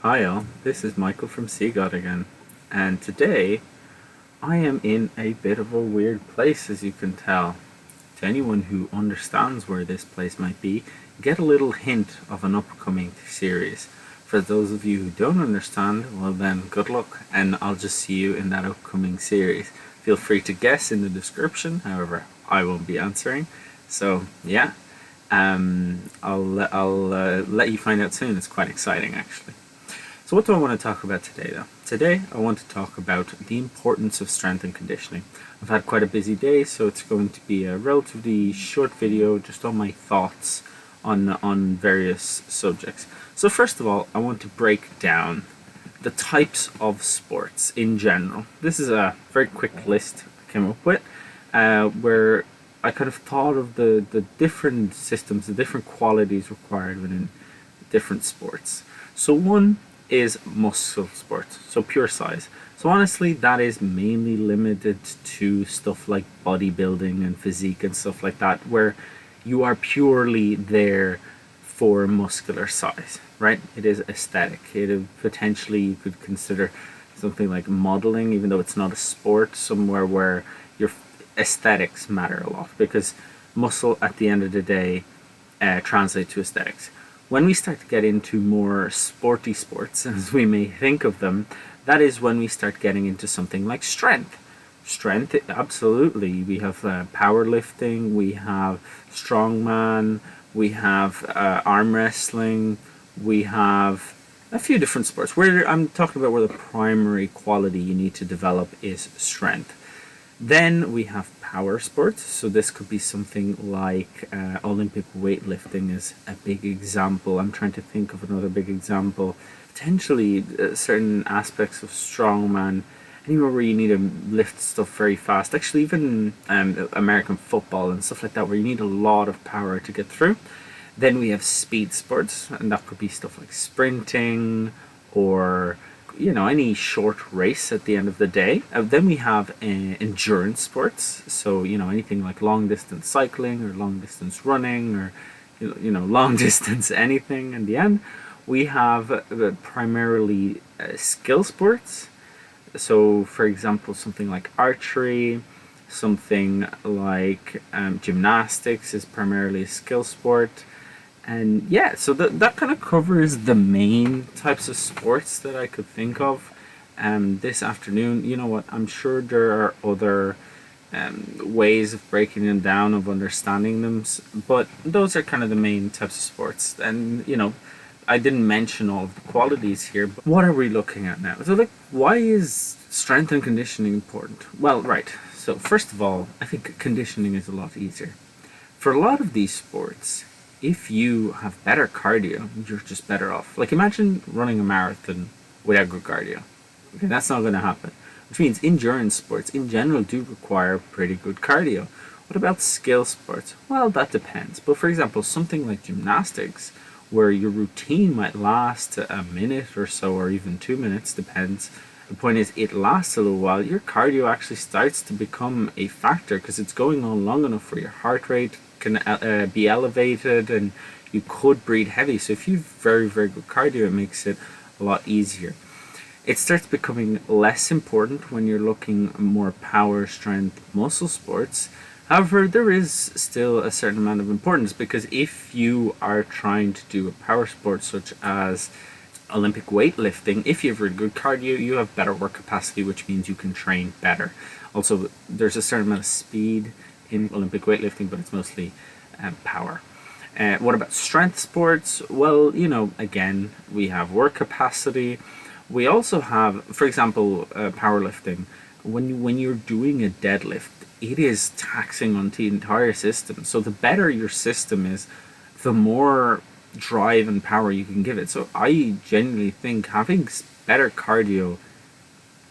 Hi all, this is Michael from Sea God again, and today I am in a bit of a weird place, as you can tell. To anyone who understands where this place might be, get a little hint of an upcoming series. For those of you who don't understand, well then, good luck, and I'll just see you in that upcoming series. Feel free to guess in the description, however, I won't be answering. So, yeah, I'll let you find out soon. It's quite exciting, actually. So what do I want to talk about today, though? Today I want to talk about the importance of strength and conditioning. I've had quite a busy day, so it's going to be a relatively short video just on my thoughts on various subjects. So first of all, I want to break down the types of sports in general. This is a very quick list I came up with, where I kind of thought of the different systems, the different qualities required within different sports. So one is muscle sports, so pure size. So honestly, that is mainly limited to stuff like bodybuilding and physique and stuff like that, where you are purely there for muscular size, right? It is aesthetic. Potentially you could consider something like modeling, even though it's not a sport, somewhere where your aesthetics matter a lot, because muscle at the end of the day translate to aesthetics. When we start to get into more sporty sports, as we may think of them, that is when we start getting into something like strength. Strength, absolutely. We have powerlifting, we have strongman, we have arm wrestling, we have a few different sports. Where I'm talking about where the primary quality you need to develop is strength. Then we have power sports, so this could be something like Olympic weightlifting is a big example. I'm trying to think of another big example. Potentially certain aspects of strongman, anywhere where you need to lift stuff very fast. Actually, even American football and stuff like that, where you need a lot of power to get through. Then we have speed sports, and that could be stuff like sprinting or any short race at the end of the day. Then we have endurance sports, so anything like long distance cycling or long distance running or long distance anything. In the end, we have primarily skill sports. So, for example, something like archery, something like gymnastics is primarily a skill sport. And yeah, so that kind of covers the main types of sports that I could think of this afternoon. You know what? I'm sure there are other ways of breaking them down, of understanding them, but those are kind of the main types of sports. And I didn't mention all of the qualities here, but what are we looking at now? So, like, why is strength and conditioning important? Well, right. So, first of all, I think conditioning is a lot easier. For a lot of these sports, if you have better cardio, you're just better off. Like, imagine running a marathon without good cardio. Okay, that's not going to happen. Which means endurance sports in general do require pretty good cardio. What about skill sports? Well, that depends. But for example, something like gymnastics, where your routine might last a minute or so, or even 2 minutes, depends. The point is, it lasts a little while. Your cardio actually starts to become a factor because it's going on long enough for your heart rate can be elevated, and you could breathe heavy. So if you have very, very good cardio, it makes it a lot easier. It starts becoming less important when you're looking more power, strength, muscle sports. However, there is still a certain amount of importance, because if you are trying to do a power sport such as Olympic weightlifting, if you have really good cardio, you have better work capacity, which means you can train better. Also, there's a certain amount of speed in Olympic weightlifting, but it's mostly power. What about strength sports? Well, again, we have work capacity. We also have, for example, powerlifting. When you're doing a deadlift, it is taxing on the entire system. So the better your system is, the more drive and power you can give it. So I genuinely think having better cardio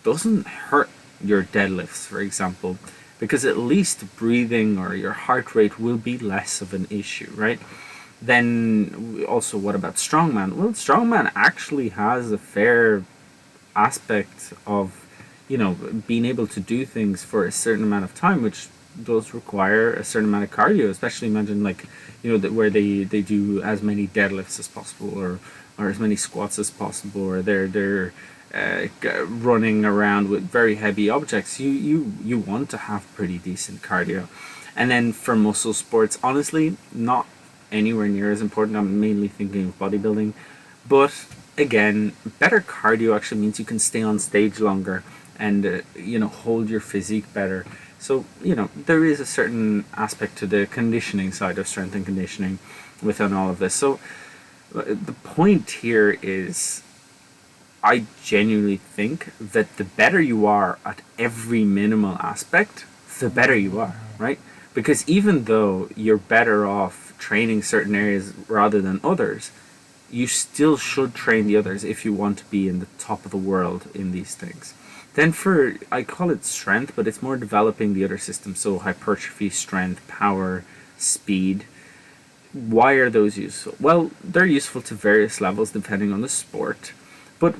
doesn't hurt your deadlifts, for example, because at least breathing or your heart rate will be less of an issue, right? Then also, what about strongman? Well, strongman actually has a fair aspect of being able to do things for a certain amount of time, which does require a certain amount of cardio. Especially imagine, like, where they do as many deadlifts as possible, or or as many squats as possible, or they're running around with very heavy objects, you want to have pretty decent cardio. And then for muscle sports, honestly, not anywhere near as important. I'm mainly thinking of bodybuilding, but again, better cardio actually means you can stay on stage longer and hold your physique better. So there is a certain aspect to the conditioning side of strength and conditioning within all of this. So the point here is, I genuinely think that the better you are at every minimal aspect, the better you are, right? Because even though you're better off training certain areas rather than others, you still should train the others if you want to be in the top of the world in these things. Then I call it strength, but it's more developing the other systems. So hypertrophy, strength, power, speed. Why are those useful? Well, they're useful to various levels depending on the sport. But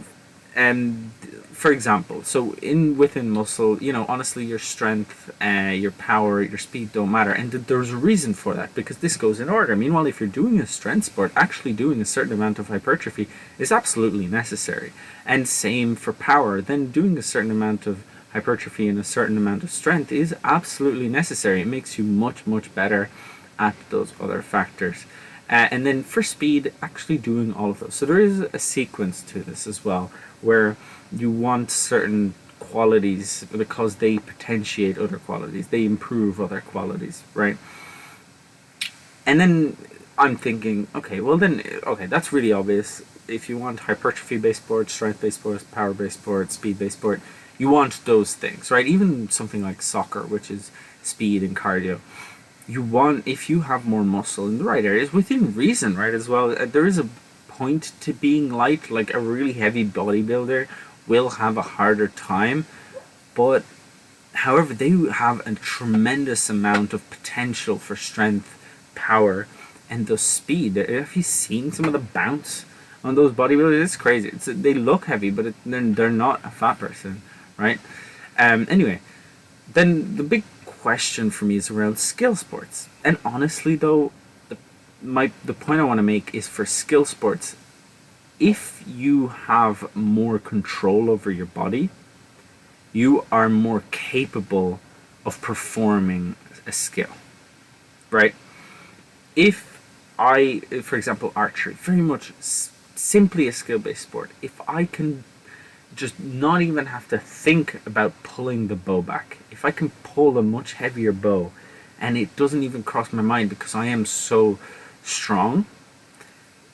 for example, so within muscle, honestly, your strength, your power, your speed don't matter, and there's a reason for that, because this goes in order. Meanwhile, if you're doing a strength sport, actually doing a certain amount of hypertrophy is absolutely necessary, and same for power. Then doing a certain amount of hypertrophy and a certain amount of strength is absolutely necessary. It makes you much, much better at those other factors. And then for speed, actually doing all of those. So there is a sequence to this as well, where you want certain qualities because they potentiate other qualities. They improve other qualities, right? And then I'm thinking, okay, that's really obvious. If you want hypertrophy-based sport, strength-based sport, power-based sport, speed-based sport, you want those things, right? Even something like soccer, which is speed and cardio. You want, if you have more muscle in the right areas, within reason, right, as well, there is a point to being light. Like a really heavy bodybuilder will have a harder time, but however, they have a tremendous amount of potential for strength, power, and the speed. Have you seen some of the bounce on those bodybuilders? It's crazy. They look heavy, but they're not a fat person, right? Anyway, then the big question for me is around skill sports. And honestly, though, the point I want to make is, for skill sports, if you have more control over your body, you are more capable of performing a skill, right? For example, archery, very much simply a skill-based sport. If I can just not even have to think about pulling the bow back, if I can pull a much heavier bow and it doesn't even cross my mind because I am so strong,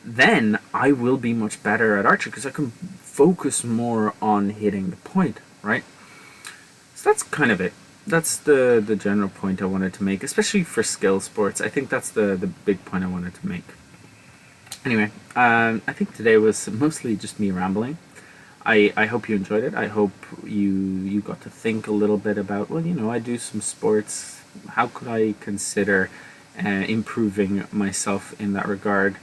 then I will be much better at archery because I can focus more on hitting the point, right? So that's kind of it. That's the general point I wanted to make, especially for skill sports. I think that's the big point I wanted to make. Anyway, I think today was mostly just me rambling. I hope you enjoyed it. I hope you got to think a little bit about, I do some sports. How could I consider improving myself in that regard?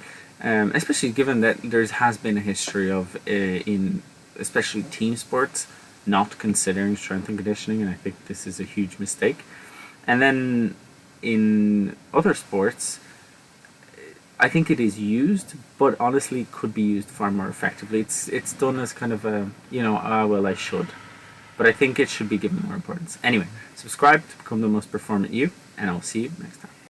Especially given that there has been a history of, in especially team sports, not considering strength and conditioning, and I think this is a huge mistake. And then in other sports, I think it is used, but honestly could be used far more effectively. It's done as kind of a, I should. But I think it should be given more importance. Anyway, subscribe to become the most performant you, and I'll see you next time.